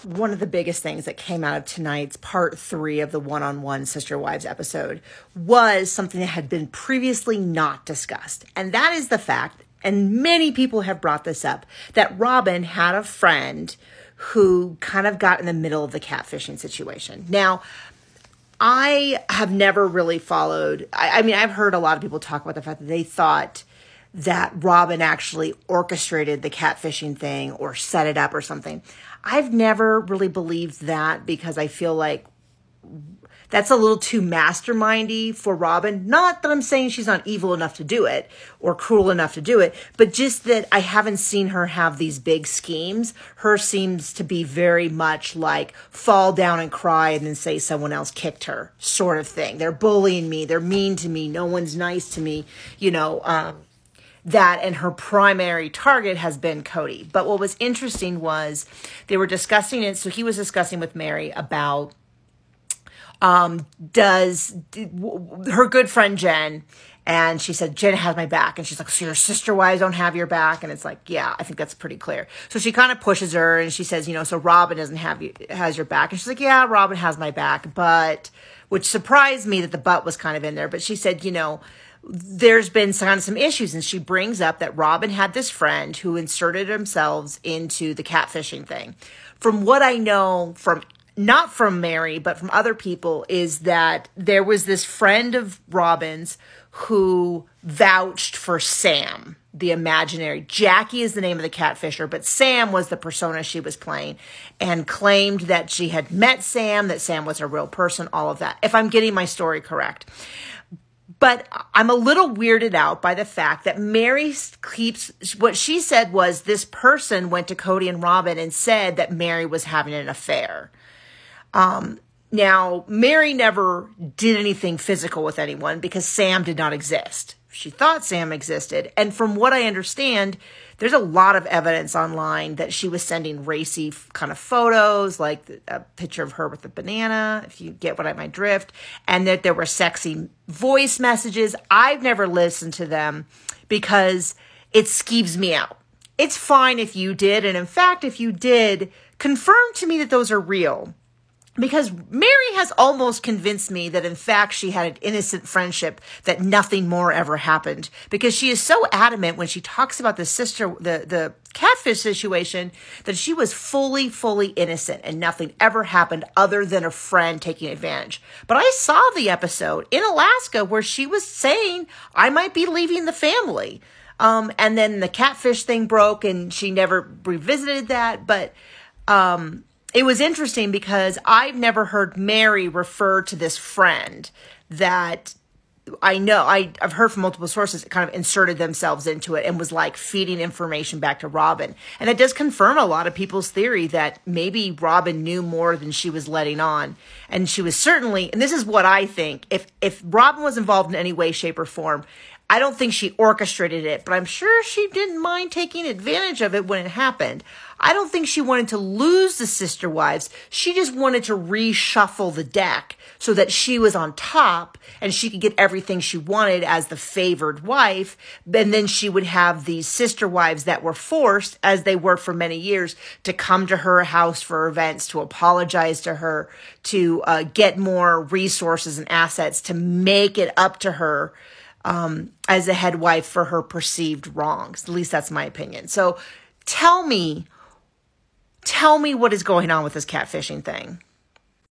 one of the biggest things that came out of tonight's part 3 of the one-on-one Sister Wives episode was something that had been previously not discussed. And that is the fact, and many people have brought this up, that Robyn had a friend who kind of got in the middle of the catfishing situation. Now, I have never really followed, I mean, I've heard a lot of people talk about the fact that they thought that Robyn actually orchestrated the catfishing thing or set it up or something. I've never really believed that because I feel like that's a little too mastermindy for Robyn. Not that I'm saying she's not evil enough to do it or cruel enough to do it, but just that I haven't seen her have these big schemes. Her seems to be very much like fall down and cry and then say someone else kicked her sort of thing. They're bullying me. They're mean to me. No one's nice to me. That and her primary target has been Cody. But what was interesting was they were discussing it. So he was discussing with Mary about does her good friend Jen, and she said, Jen has my back. And she's like, so your sister wives don't have your back? And it's like, yeah, I think that's pretty clear. So she kind of pushes her and she says, so Robyn has your back. And she's like, yeah, Robyn has my back, which surprised me that the but was kind of in there. But she said, there's been kind of some issues. And she brings up that Robyn had this friend who inserted themselves into the catfishing thing. From what I know not from Mary, but from other people, is that there was this friend of Robyn's who vouched for Sam, the imaginary. Jackie is the name of the catfisher, but Sam was the persona she was playing, and claimed that she had met Sam, that Sam was a real person, all of that, if I'm getting my story correct. But I'm a little weirded out by the fact that Mary keeps, what she said was this person went to Cody and Robyn and said that Mary was having an affair. Now, Mary never did anything physical with anyone because Sam did not exist. She thought Sam existed. And from what I understand, there's a lot of evidence online that she was sending racy kind of photos, like a picture of her with a banana, if you get what I might drift, and that there were sexy voice messages. I've never listened to them because it skeeves me out. It's fine if you did. And in fact, if you did, confirm to me that those are real. Because Mary has almost convinced me that, in fact, she had an innocent friendship, that nothing more ever happened. Because she is so adamant when she talks about the catfish situation, that she was fully innocent and nothing ever happened other than a friend taking advantage. But I saw the episode in Alaska where she was saying, I might be leaving the family. And then the catfish thing broke and she never revisited that. But it was interesting because I've never heard Mary refer to this friend that I know. I've heard from multiple sources that kind of inserted themselves into it and was like feeding information back to Robyn. And it does confirm a lot of people's theory that maybe Robyn knew more than she was letting on. And she was certainly, and this is what I think, if Robyn was involved in any way, shape, or form, I don't think she orchestrated it, but I'm sure she didn't mind taking advantage of it when it happened. I don't think she wanted to lose the sister wives. She just wanted to reshuffle the deck so that she was on top and she could get everything she wanted as the favored wife. And then she would have these sister wives that were forced, as they were for many years, to come to her house for events, to apologize to her, to get more resources and assets, to make it up to her as a head wife for her perceived wrongs. At least that's my opinion. So tell me what is going on with this catfishing thing.